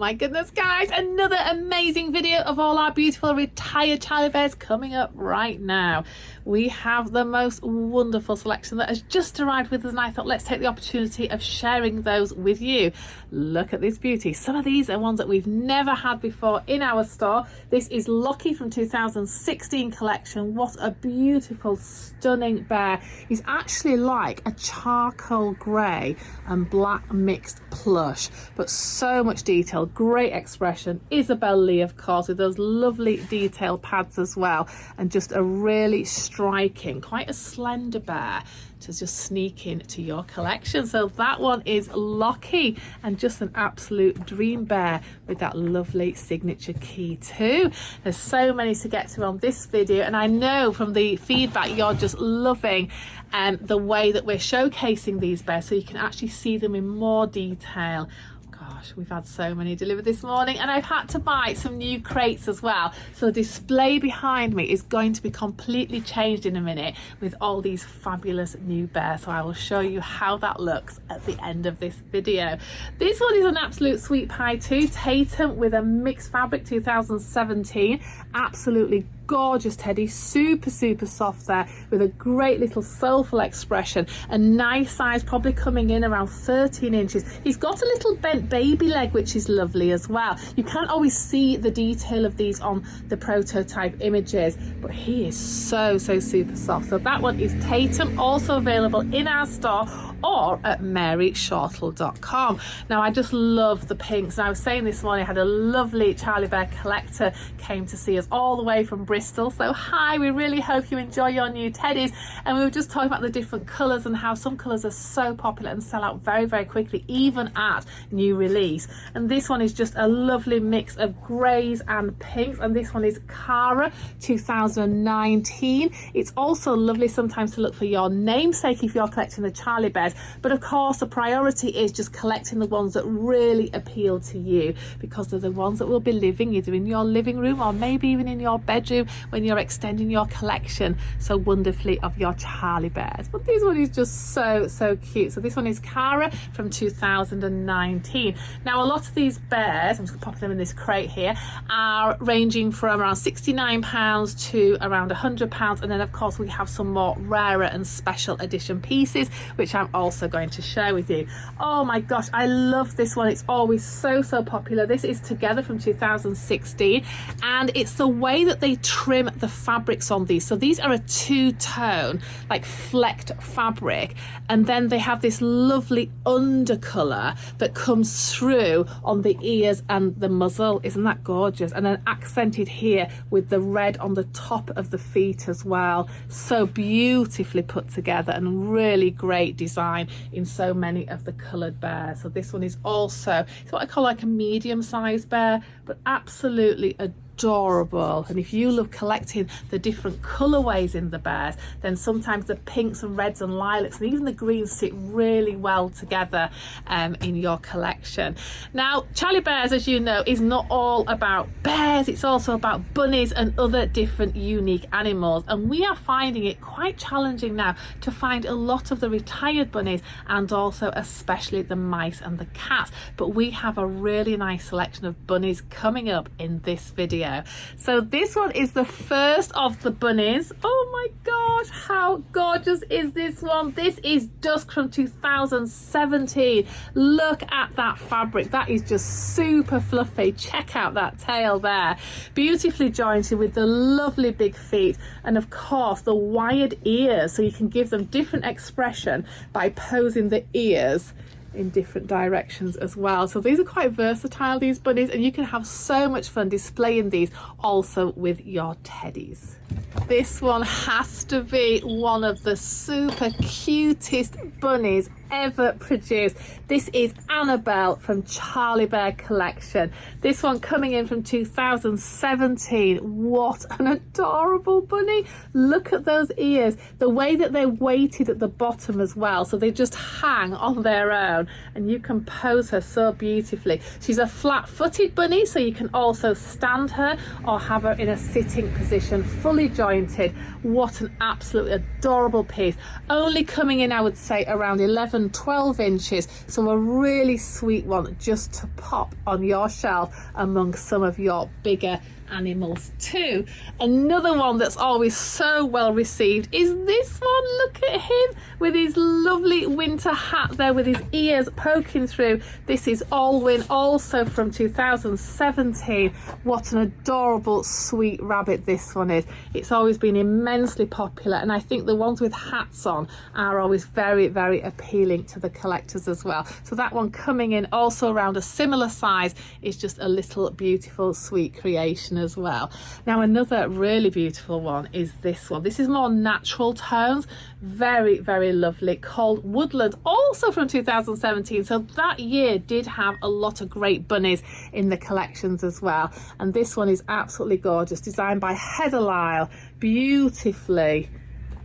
my goodness, guys, another amazing video of all our beautiful retired CharlieBears coming up right now. We have the most wonderful selection that has just arrived with us, and I thought let's take the opportunity of sharing those with you. Look at this beauty. Some of these are ones that we've never had before in our store. This is Lockie from 2016 collection. What a beautiful, stunning bear. He's actually like a charcoal grey and black mixed plush, but so much detail, great expression. Isabel Lee, of course, with those lovely detail pads as well, and just a really striking, quite a slender bear to just sneak into your collection. So that one is Lockie, and just an absolute dream bear with that lovely signature key too. There's so many to get to on this video, and I know from the feedback you're just loving the way that we're showcasing these bears so you can actually see them in more detail. Gosh, we've had so many delivered this morning, and I've had to buy some new crates as well. So the display behind me is going to be completely changed in a minute with all these fabulous new bears. So I will show you how that looks at the end of this video. This one is an absolute sweet pie too. Tatum with a mixed fabric 2017. Absolutely gorgeous teddy, super soft there, with a great little soulful expression. A nice size, probably coming in around 13 inches. He's got a little bent baby leg, which is lovely as well. You can't always see the detail of these on the prototype images, but he is so super soft. So that one is Tatum, also available in our store or at MaryShortle.com. Now I just love the pinks, and I was saying this morning I had a lovely Charlie Bear collector came to see us all the way from Bristol. So hi, we really hope you enjoy your new teddies. And we were just talking about the different colours and how some colours are so popular and sell out very quickly, even at new release. And this one is just a lovely mix of greys and pinks, and this one is Cara 2019. It's also lovely sometimes to look for your namesake if you're collecting the Charlie Bears, but of course the priority is just collecting the ones that really appeal to you, because they're the ones that will be living either in your living room or maybe even in your bedroom when you're extending your collection so wonderfully of your Charlie Bears. But this one is just so cute. So this one is Cara from 2019. Now a lot of these bears, I'm just popping them in this crate here, are ranging from around £69 to around £100, and then of course we have some more rarer and special edition pieces which I'm also going to share with you. Oh my gosh, I love this one. It's always so popular. This is Together from 2016, and it's the way that they trim the fabrics on these. So these are a two-tone like flecked fabric, and then they have this lovely undercolour that comes through on the ears and the muzzle. Isn't that gorgeous? And then accented here with the red on the top of the feet as well. So beautifully put together and really great design in so many of the coloured bears. So this one is also, it's what I call like a medium-sized bear, but absolutely adorable. And if you love collecting the different colorways in the bears, then sometimes the pinks and reds and lilacs and even the greens sit really well together in your collection. Now Charlie Bears, as you know, is not all about bears, it's also about bunnies and other different unique animals, and we are finding it quite challenging now to find a lot of the retired bunnies, and also especially the mice and the cats. But we have a really nice selection of bunnies coming up in this video. So this one is the first of the bunnies. Oh my gosh, how gorgeous is this one? This is Dusk from 2017. Look at that fabric. That is just super fluffy. Check out that tail there. Beautifully jointed with the lovely big feet, and of course the wired ears, so you can give them different expression by posing the ears in different directions as well. So these are quite versatile, these bunnies, and you can have so much fun displaying these also with your teddies. This one has to be one of the super cutest bunnies ever produced. This is Annabelle from Charlie Bear collection. This one coming in from 2017. What an adorable bunny. Look at those ears, the way that they're weighted at the bottom as well, so they just hang on their own, and you can pose her so beautifully. She's a flat-footed bunny, so you can also stand her or have her in a sitting position, fully jointed. What an absolutely adorable piece. Only coming in, I would say, around £11 11, 12 inches. So a really sweet one just to pop on your shelf among some of your bigger animals too. Another one that's always so well received is this one. Look at him with his lovely winter hat there with his ears poking through. This is Olwen, also from 2017. What an adorable sweet rabbit this one is. It's always been immensely popular, and I think the ones with hats on are always very, very appealing to the collectors as well. So that one coming in also around a similar size is just a little beautiful sweet creation as well. Now another really beautiful one is this one. This is more natural tones, very, very lovely, called Woodland, also from 2017. So that year did have a lot of great bunnies in the collections as well, and this one is absolutely gorgeous, designed by Heather Lyle, beautifully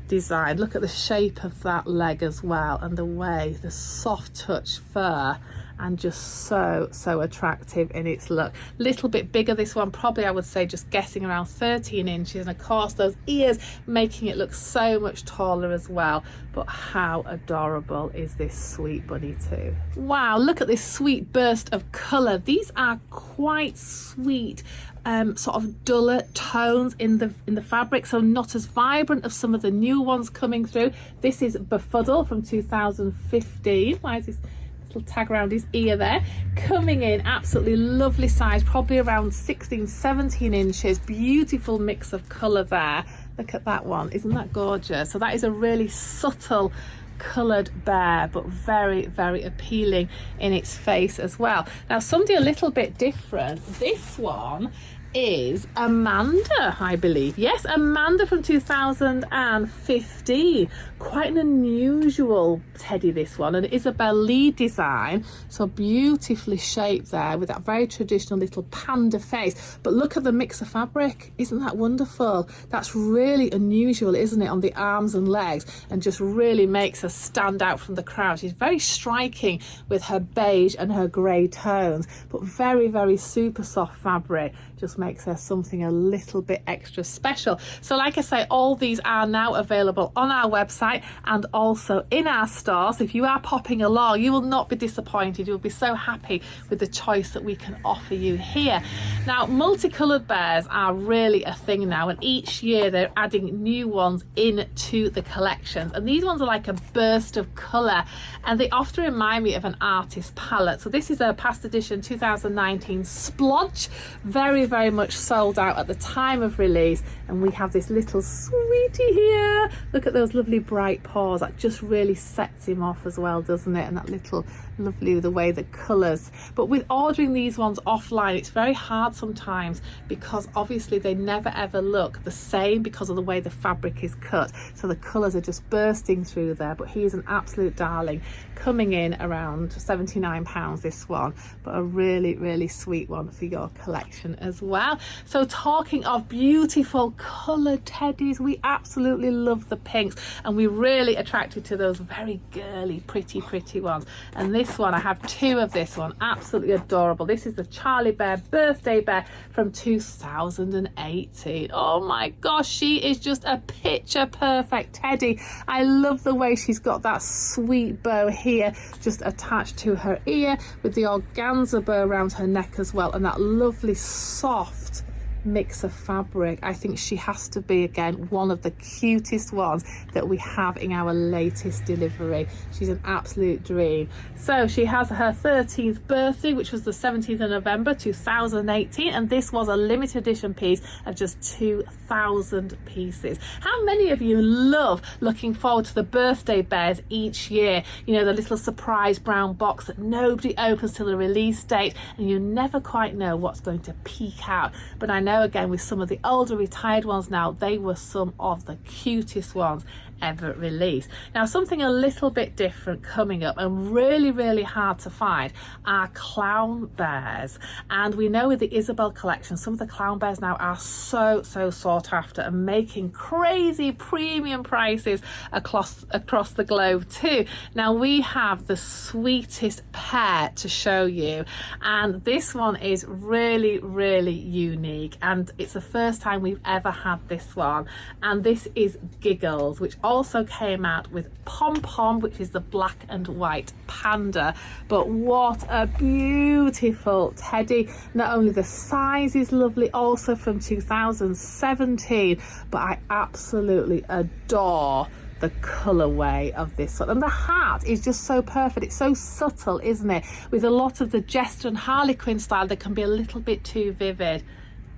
designed. Look at the shape of that leg as well, and the way, the soft touch fur, and just so attractive in its look. Little bit bigger, this one, probably I would say just guessing around 13 inches, and of course those ears making it look so much taller as well. But how adorable is this sweet bunny too. Wow, look at this sweet burst of colour. These are quite sweet, sort of duller tones in the fabric, so not as vibrant as some of the new ones coming through. This is Befuddle from 2015. Why is this little tag around his ear there? Coming in absolutely lovely size, probably around 16-17 inches. Beautiful mix of colour there. Look at that one, isn't that gorgeous? So that is a really subtle coloured bear, but very, very appealing in its face as well. Now something a little bit different, this one is Amanda, I believe. Yes, Amanda from 2015. Quite an unusual teddy, this one, an Isabel Lee design, so beautifully shaped there with that very traditional little panda face. But look at the mix of fabric, isn't that wonderful? That's really unusual, isn't it, on the arms and legs, and just really makes her stand out from the crowd. She's very striking with her beige and her grey tones, but very, very super soft fabric. Just makes her something a little bit extra special. So like I say, all these are now available on our website and also in our stores. If you are popping along, you will not be disappointed. You'll be so happy with the choice that we can offer you here. Now multicoloured bears are really a thing now, and each year they're adding new ones into the collections, and these ones are like a burst of colour, and they often remind me of an artist palette. So this is a past edition 2019 Splodge, very, very much sold out at the time of release, and we have this little sweetie here. Look at those lovely bright paws. That just really sets him off as well, doesn't it? And that little lovely, the way the colours. But with ordering these ones offline, it's very hard sometimes, because obviously they never ever look the same because of the way the fabric is cut, so the colours are just bursting through there. But he is an absolute darling, coming in around £79 this one, but a really, really sweet one for your collection as well. So talking of beautiful coloured teddies, we absolutely love the pinks, and we're really attracted to those very girly, pretty ones. And this one, I have two of this one, absolutely adorable. This is the Charlie Bear birthday bear from 2018. Oh my gosh, she is just a picture perfect teddy. I love the way she's got that sweet bow here just attached to her ear, with the organza bow around her neck as well, and that lovely soft mix of fabric. I think she has to be, again, one of the cutest ones that we have in our latest delivery. She's an absolute dream. So she has her 13th birthday, which was the 17th of November 2018, and this was a limited edition piece of just 2,000 pieces. How many of you love looking forward to the birthday bears each year? You know, the little surprise brown box that nobody opens till the release date, and you never quite know what's going to peek out. But I know, again, with some of the older retired ones now, they were some of the cutest ones ever released. Now something a little bit different coming up, and really, really hard to find, are clown bears. And we know with the Isabel collection, some of the clown bears now are so sought after and making crazy premium prices across the globe too. Now we have the sweetest pair to show you, and this one is really, really unique, and it's the first time we've ever had this one. And this is Giggles, which also came out with Pom Pom, which is the black and white panda. But what a beautiful teddy. Not only the size is lovely, also from 2017, but I absolutely adore the colorway of this one, and the hat is just so perfect. It's so subtle, isn't it, with a lot of the Jester and Harlequin style that can be a little bit too vivid.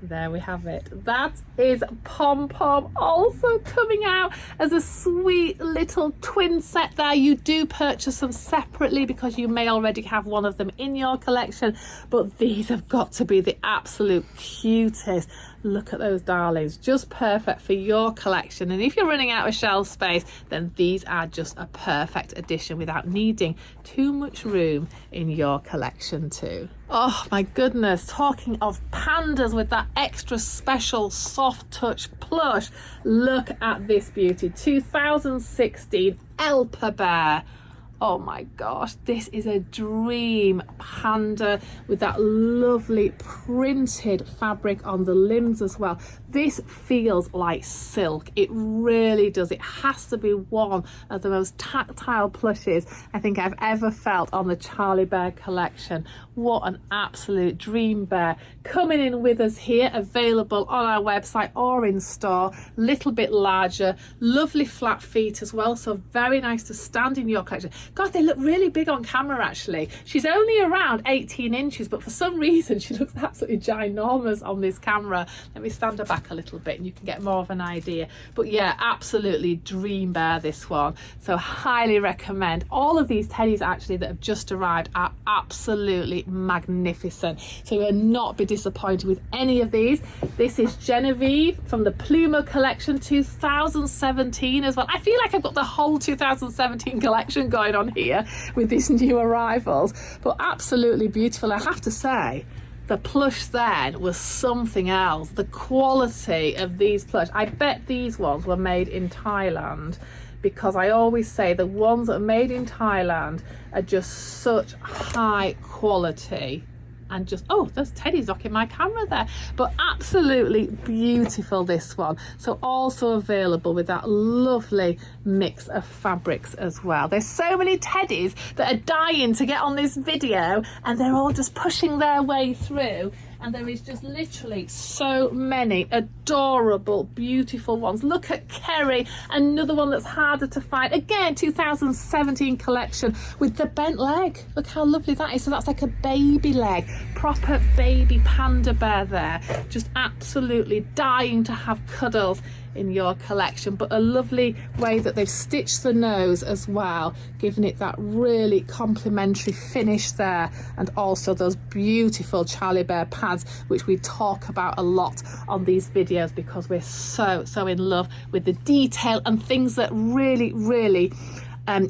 There we have it. That is Pom Pom, also coming out as a sweet little twin set there. You do purchase them separately because you may already have one of them in your collection, but these have got to be the absolute cutest. Look at those darlings, just perfect for your collection. And if you're running out of shelf space, then these are just a perfect addition without needing too much room in your collection too. Oh my goodness, talking of pandas with that extra special soft touch plush, look at this beauty. 2016 Elpa bear. Oh my gosh, this is a dream panda with that lovely printed fabric on the limbs as well. This feels like silk. It really does. It has to be one of the most tactile plushes I think I've ever felt on the Charlie Bear collection. What an absolute dream bear. Coming in with us here, available on our website or in store. Little bit larger, lovely flat feet as well, so very nice to stand in your collection. God, they look really big on camera actually. She's only around 18 inches, but for some reason she looks absolutely ginormous on this camera. Let me stand her back a little bit and you can get more of an idea. But yeah, absolutely dream bear, this one. So highly recommend. All of these teddies actually that have just arrived are absolutely magnificent. So you will not be disappointed with any of these. This is Genevieve from the Pluma collection 2017 as well. I feel like I've got the whole 2017 collection going on here with these new arrivals, but absolutely beautiful. I have to say, the plush then was something else. The quality of these plush, I bet these ones were made in Thailand, because I always say the ones that are made in Thailand are just such high quality. And just, oh, there's teddies knocking my camera there, but absolutely beautiful, this one. So also available with that lovely mix of fabrics as well. There's so many teddies that are dying to get on this video, and they're all just pushing their way through, and there is just literally so many adorable, beautiful ones. Look at Kerri, another one that's harder to find. Again, 2017 collection with the bent leg. Look how lovely that is. So that's like a baby leg, proper baby panda bear there. Just absolutely dying to have cuddles in your collection, but a lovely way that they've stitched the nose as well, giving it that really complimentary finish there, and also those beautiful Charlie Bear pads, which we talk about a lot on these videos because we're so in love with the detail and things that really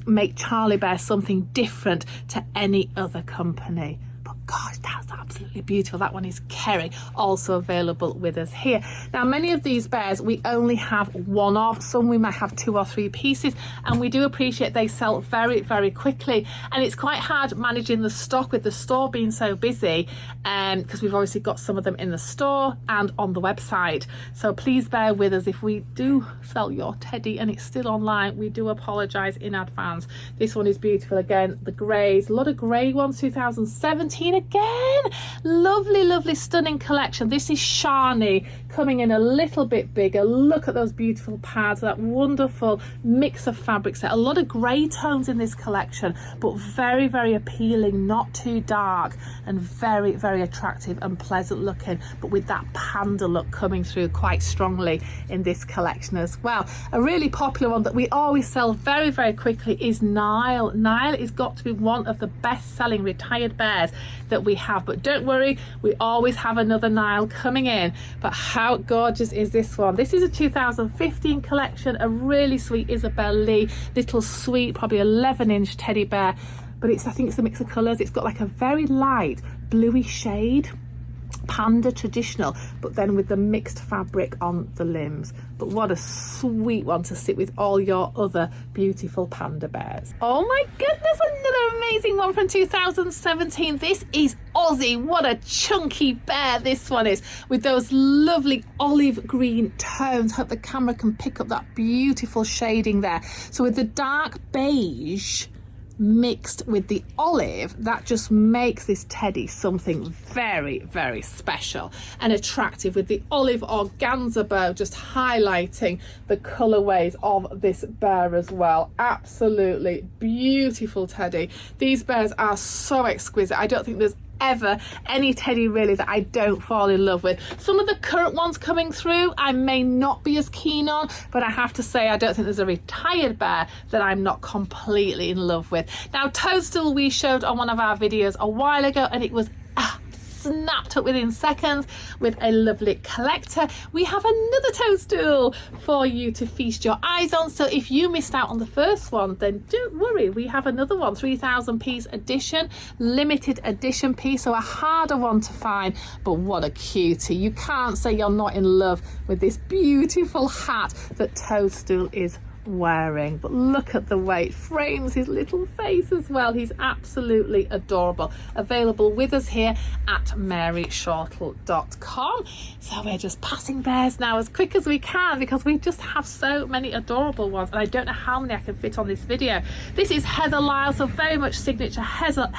make Charlie Bear something different to any other company. Gosh, that's absolutely beautiful. That one is Kerri, also available with us here. Now, many of these bears we only have one of. Some we might have 2 or 3 pieces, and we do appreciate they sell very quickly, and it's quite hard managing the stock with the store being so busy, because we've obviously got some of them in the store and on the website. So please bear with us if we do sell your teddy and it's still online. We do apologize in advance. This one is beautiful. Again, the greys, a lot of grey ones. 2017 again, lovely stunning collection. This is Sharni, coming in a little bit bigger. Look at those beautiful pads, that wonderful mix of fabrics there. A lot of grey tones in this collection, but very appealing, not too dark, and very attractive and pleasant looking, but with that panda look coming through quite strongly in this collection as well. A really popular one that we always sell very quickly is Niall. Niall has got to be one of the best-selling retired bears that we have, but don't worry, we always have another Niall coming in. But how gorgeous is this one? This is a 2015 collection, a really sweet Isabel Lee, little sweet, probably 11-inch teddy bear, but I think it's a mix of colours. It's got like a very light bluey shade panda traditional, but then with the mixed fabric on the limbs. But what a sweet one to sit with all your other beautiful panda bears. Oh my goodness, another amazing one from 2017. This is Ozzie. What a chunky bear this one is, with those lovely olive green tones. Hope the camera can pick up that beautiful shading there. So with the dark beige mixed with the olive, that just makes this teddy something very, very special and attractive, with the olive organza bow just highlighting the colorways of this bear as well. Absolutely beautiful teddy. These bears are so exquisite. I don't think there's ever any teddy really that I don't fall in love with. Some of the current ones coming through I may not be as keen on, but I have to say I don't think there's a retired bear that I'm not completely in love with. Now, Toadstool we showed on one of our videos a while ago, and it was snapped up within seconds with a lovely collector. We have another Toadstool for you to feast your eyes on, so if you missed out on the first one, then don't worry, we have another one, 3,000 piece edition, limited edition piece, so a harder one to find, but what a cutie. You can't say you're not in love with this beautiful hat that Toadstool is wearing. But look at the way it frames his little face as well. He's absolutely adorable. Available with us here at MaryShortle.com. So we're just passing bears now as quick as we can, because we just have so many adorable ones, and I don't know how many I can fit on this video. This is Heather Lyle, so very much signature Heather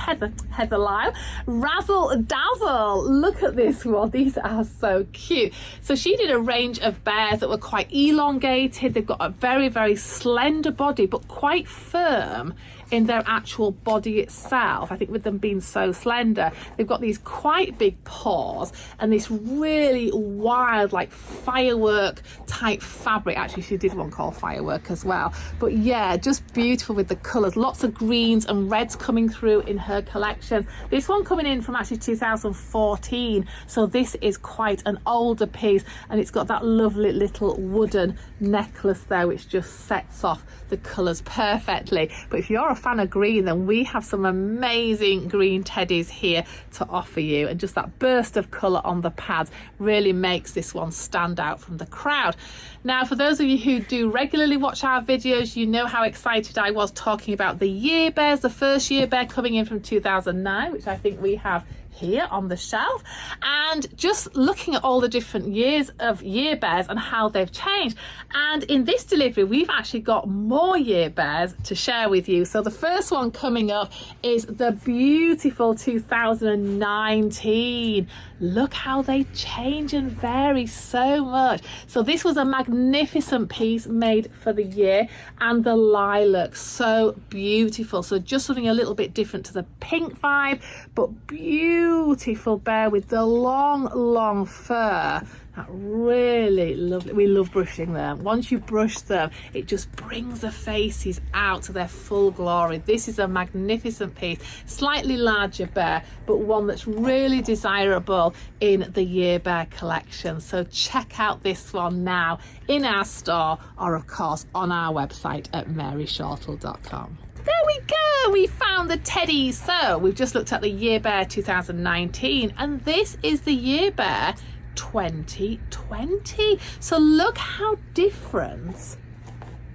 Lyle. Razzle Dazzle. Look at this one. These are so cute. So she did a range of bears that were quite elongated. They've got a very, very slender body, but quite firm in their actual body itself. I think with them being so slender, they've got these quite big paws and this really wild, like firework type fabric. Actually, she did one called Firework as well. But yeah, just beautiful with the colours. Lots of greens and reds coming through in her collection. This one coming in from actually 2014. So this is quite an older piece, and it's got that lovely little wooden necklace there, which just sets off the colours perfectly. But if you're a fan of green, then we have some amazing green teddies here to offer you, and just that burst of colour on the pads really makes this one stand out from the crowd. Now, for those of you who do regularly watch our videos, you know how excited I was talking about the year bears, the first year bear coming in from 2009, which I think we have here on the shelf, and just looking at all the different years of year bears and how they've changed. And in this delivery, we've actually got more year bears to share with you. So the first one coming up is the beautiful 2019. Look how they change and vary so much. So this was a magnificent piece made for the year, and the lilac, so beautiful. So just something a little bit different to the pink vibe, but beautiful bear with the long fur. That really lovely. We love brushing them. Once you brush them, it just brings the faces out to their full glory. This is a magnificent piece, slightly larger bear, but one that's really desirable in the year bear collection. So check out this one now in our store, or of course on our website at MaryShortle.com. There we go, we found the teddy. So we've just looked at the year bear 2019, and this is the year bear 2020. So look how different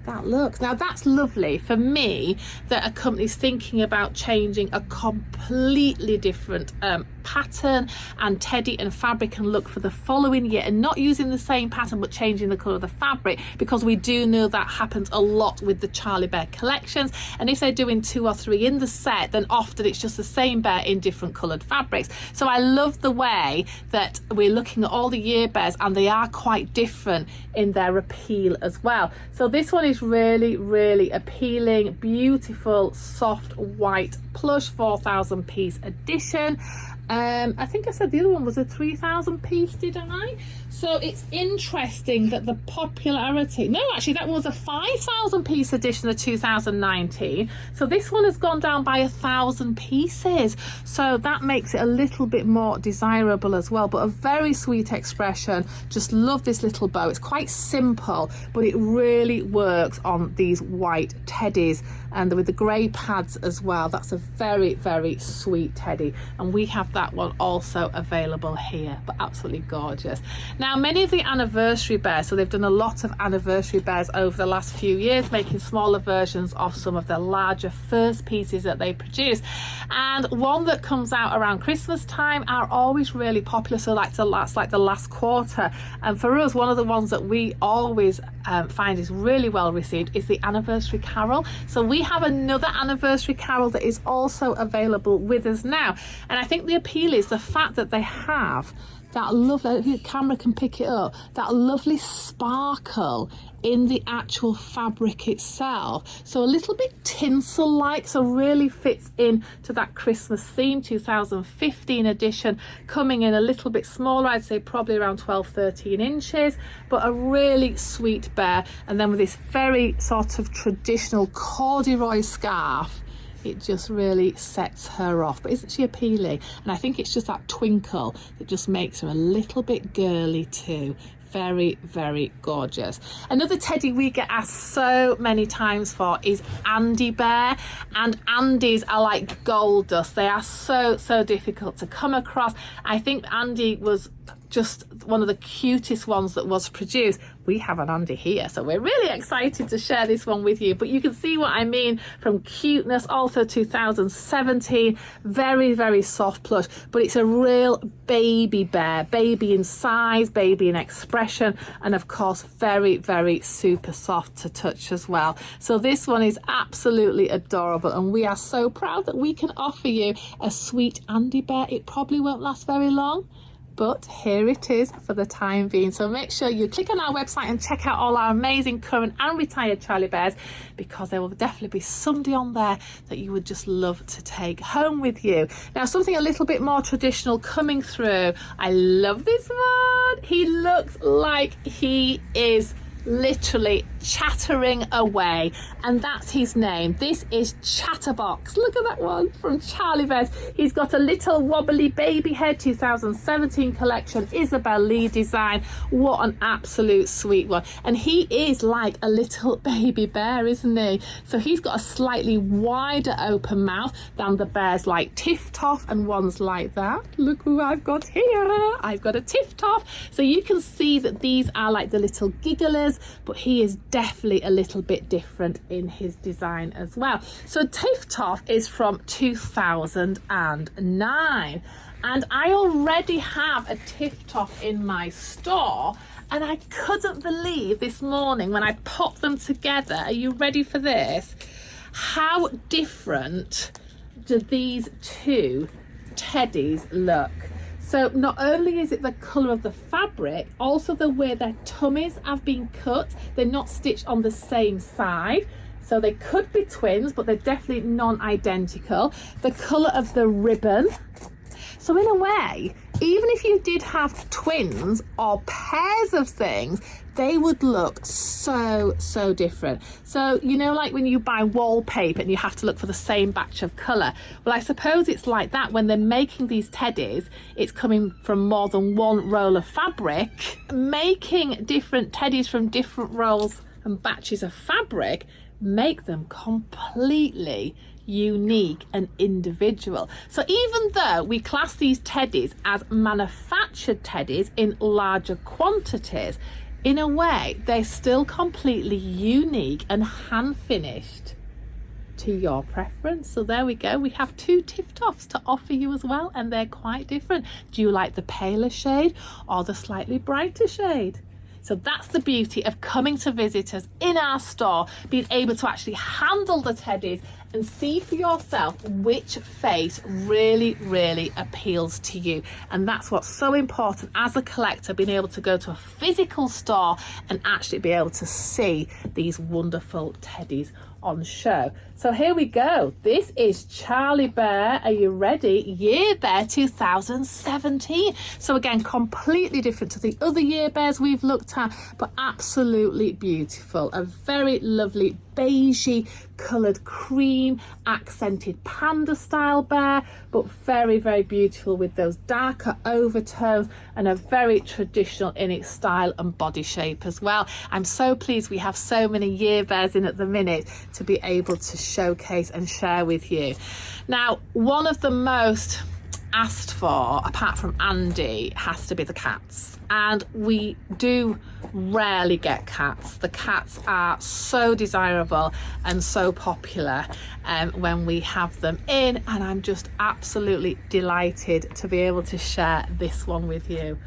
that looks. Now that's lovely for me that a company's thinking about changing a completely different pattern and teddy and fabric and look for the following year, and not using the same pattern but changing the colour of the fabric, because we do know that happens a lot with the Charlie Bear collections. And if they're doing 2 or 3 in the set, then often it's just the same bear in different coloured fabrics. So I love the way that we're looking at all the year bears, and they are quite different in their appeal as well. So this one is really appealing. Beautiful soft white plush 4,000 piece edition. I think I said the other one was a 3,000 piece, didn't I? So it's interesting that the popularity, no, actually that was a 5,000 piece edition of 2019. So this one has gone down by 1,000 pieces. So that makes it a little bit more desirable as well, but a very sweet expression. Just love this little bow. It's quite simple, but it really works on these white teddies, and with the grey pads as well. That's a very sweet teddy, and we have that one also available here, but absolutely gorgeous. Now, many of the anniversary bears, so they've done a lot of anniversary bears over the last few years, making smaller versions of some of the larger first pieces that they produce. And one that comes out around Christmas time are always really popular, so like the last quarter. And for us, one of the ones that we always find is really well received is the anniversary carol. So we have another anniversary carol that is also available with us now, and I think the appeal is the fact that they have that lovely, the camera can pick it up, that lovely sparkle in the actual fabric itself. So a little bit tinsel like, so really fits in to that Christmas theme. 2015 edition, coming in a little bit smaller, I'd say probably around 12-13 inches, but a really sweet bear. And then with this very sort of traditional corduroy scarf, it just really sets her off. But isn't she appealing? And I think it's just that twinkle that just makes her a little bit girly too. Very, very gorgeous. Another teddy we get asked so many times for is Andy Bear, and Andys are like gold dust. They are so difficult to come across. I think Andy was just one of the cutest ones that was produced. We have an Andy here, so we're really excited to share this one with you, but you can see what I mean from cuteness. Also 2017, very soft plush, but it's a real baby bear, baby in size, baby in expression, and of course very super soft to touch as well. So this one is absolutely adorable, and we are so proud that we can offer you a sweet Andy Bear. It probably won't last very long, but here it is for the time being. So make sure you click on our website and check out all our amazing current and retired Charlie Bears, because there will definitely be somebody on there that you would just love to take home with you. Now, something a little bit more traditional coming through. I love this one. He looks like he is literally chattering away, and that's his name. This is Chatterbox. Look at that one from CharlieBears. He's got a little wobbly baby head, 2017 collection, Isabel Lee design. What an absolute sweet one. And he is like a little baby bear, isn't he? So he's got a slightly wider open mouth than the bears like Tiff Toff and ones like that. Look who I've got here. I've got a Tiff Toff. So you can see that these are like the little gigglers, but he is definitely a little bit different in his design as well. So Tiff Toff is from 2009, and I already have a Tiff Toff in my store, and I couldn't believe this morning when I popped them together. Are you ready for this? How different do these two teddies look? So not only is it the colour of the fabric, also the way their tummies have been cut. They're not stitched on the same side. So they could be twins, but they're definitely non-identical. The colour of the ribbon. So in a way, even if you did have twins or pairs of things, they would look so different. So, you know, like when you buy wallpaper and you have to look for the same batch of colour. Well, I suppose it's like that when they're making these teddies. It's coming from more than one roll of fabric. Making different teddies from different rolls and batches of fabric make them completely unique and individual. So even though we class these teddies as manufactured teddies in larger quantities, in a way they're still completely unique and hand finished to your preference. So there we go, we have two Tiff Toffs to offer you as well, and they're quite different. Do you like the paler shade or the slightly brighter shade? So that's the beauty of coming to visit us in our store, being able to actually handle the teddies and see for yourself which face really appeals to you. And that's what's so important as a collector, being able to go to a physical store and actually be able to see these wonderful teddies on show. So here we go. This is Charlie Bear. Are you ready? Year Bear 2017. So again, completely different to the other Year Bears we've looked at, but absolutely beautiful. A very lovely beigey coloured cream accented panda style bear, but very beautiful with those darker overtones, and a very traditional in its style and body shape as well. I'm so pleased we have so many Year Bears in at the minute to be able to showcase and share with you. Now, one of the most asked for, apart from Andy, has to be the cats. And we do rarely get cats. The cats are so desirable and so popular when we have them in, and I'm just absolutely delighted to be able to share this one with you.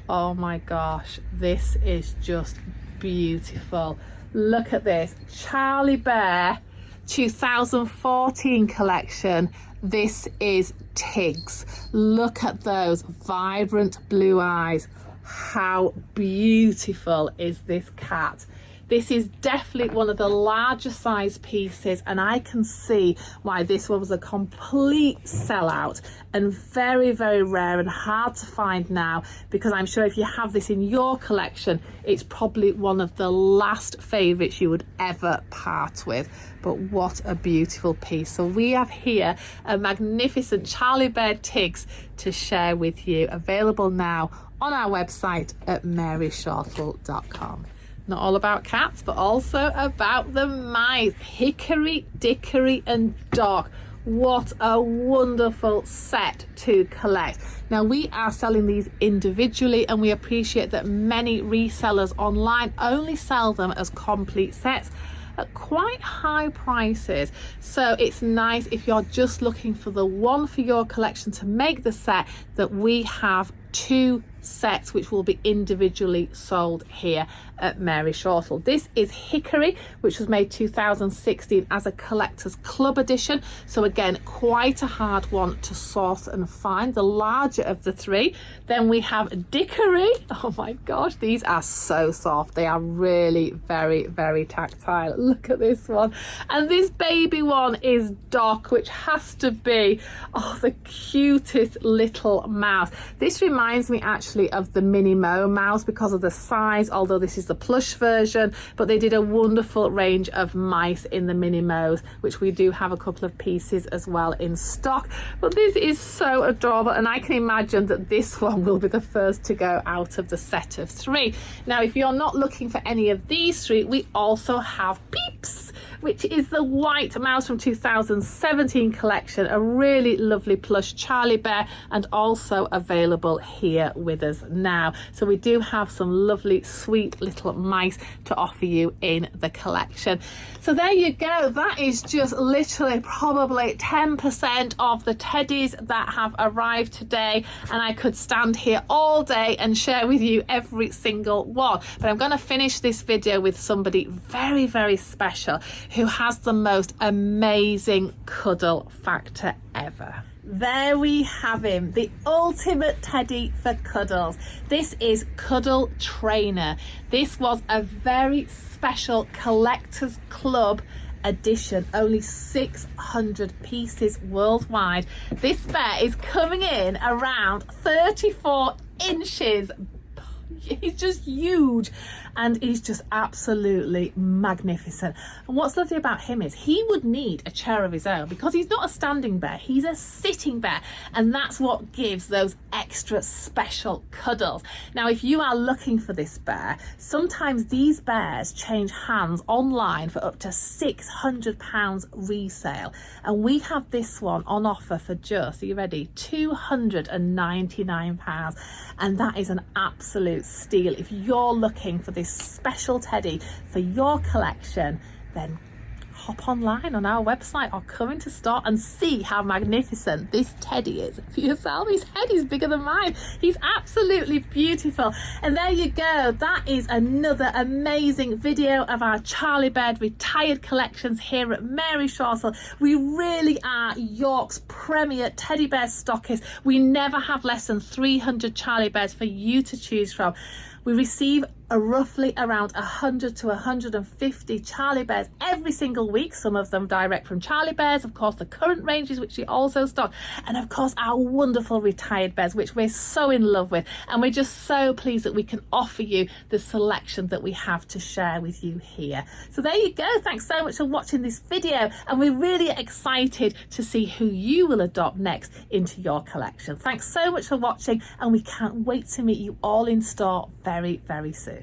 Oh my gosh, this is just beautiful. Look at this, Charlie Bear 2014 collection. This is Tiggs. Look at those vibrant blue eyes. How beautiful is this cat? This is definitely one of the larger size pieces, and I can see why this one was a complete sellout and very, very rare and hard to find now, because I'm sure if you have this in your collection, it's probably one of the last favourites you would ever part with. But what a beautiful piece. So we have here a magnificent Charlie Bear Tiggs to share with you, available now on our website at MaryShortle.com. Not all about cats, but also about the mice. Hickory, Dickory and Doc. What a wonderful set to collect. Now, we are selling these individually, and we appreciate that many resellers online only sell them as complete sets at quite high prices. So it's nice if you're just looking for the one for your collection to make the set, that we have 2 sets which will be individually sold here at MaryShortle. This is Hickory, which was made 2016 as a collector's club edition. So again, quite a hard one to source and find, the larger of the 3. Then we have Dickory. Oh my gosh, these are so soft. They are really very, very tactile. Look at this one. And this baby one is Doc, which has to be, oh, the cutest little mouse. This reminds me actually of the Mini Mo mouse because of the size, although this is the plush version, but they did a wonderful range of mice in the Mini Mo's, which we do have a couple of pieces as well in stock. But this is so adorable, and I can imagine that this one will be the first to go out of the set of 3. Now, if you're not looking for any of these 3, we also have Peeps, which is the white mouse from 2017 collection, a really lovely plush Charlie Bear, and also available here with us now. So we do have some lovely sweet little mice to offer you in the collection. So there you go, that is just literally probably 10% of the teddies that have arrived today, and I could stand here all day and share with you every single one, but I'm going to finish this video with somebody very, very special who has the most amazing cuddle factor ever. There we have him, the ultimate teddy for cuddles. This is Cuddletrainer. This was a very special collector's club edition, only 600 pieces worldwide. This bear is coming in around 34 inches. He's just huge, and he's just absolutely magnificent. And what's lovely about him is he would need a chair of his own, because he's not a standing bear, he's a sitting bear, and that's what gives those extra special cuddles. Now, if you are looking for this bear, sometimes these bears change hands online for up to £600 resale, and we have this one on offer for just, are you ready, £299, and that is an absolute steal. If you're looking for this special teddy for your collection, then hop online on our website or come into store and see how magnificent this teddy is for yourself. His head is bigger than mine. He's absolutely beautiful. And there you go, that is another amazing video of our Charlie Bear retired collections here at MaryShortle. We really are York's premier teddy bear stockist. We never have less than 300 Charlie Bears for you to choose from. We receive roughly around 100 to 150 Charlie Bears every single week, some of them direct from CharlieBears, of course the current ranges which we also stock, and of course our wonderful retired bears which we're so in love with, and we're just so pleased that we can offer you the selection that we have to share with you here. So there you go, thanks so much for watching this video, and we're really excited to see who you will adopt next into your collection. Thanks so much for watching, and we can't wait to meet you all in store very, very soon.